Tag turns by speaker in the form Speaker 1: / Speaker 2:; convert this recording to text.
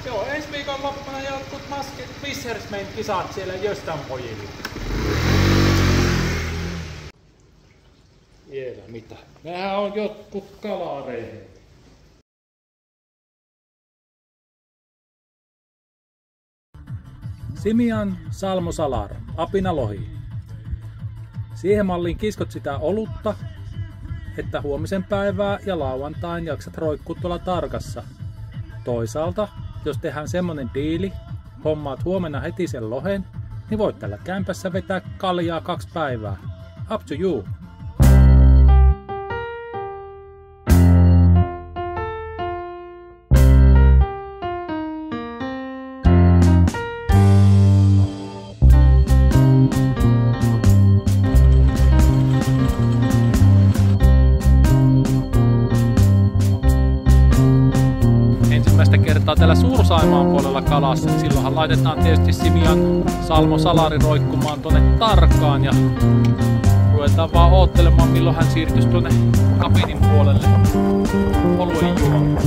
Speaker 1: Joo, ensi viikon loppuna jotkut Fisherman-kisat siellä jostain pojille. Vielä mitä? Nehän on jotkut kalareet. Simian Salmo Salar, apinalohi. Siihen malliin kiskot sitä olutta, että huomisen päivää ja lauantain jaksat roikkua tuolla tarkassa. Toisaalta, jos tehdään semmonen diili, hommaat huomenna heti sen lohen, niin voit tällä kämpässä vetää kaljaa 2 päivää. Up to you! Kertaa täällä Suur-Saimaan puolella kalassa. Silloinhan laitetaan tietysti Simian Salmo Salari roikkumaan tuonne tarkaan ja ruvetaan vaan oottelemaan milloin hän siirtyisi tuonne kabinin puolelle oluen juomaan.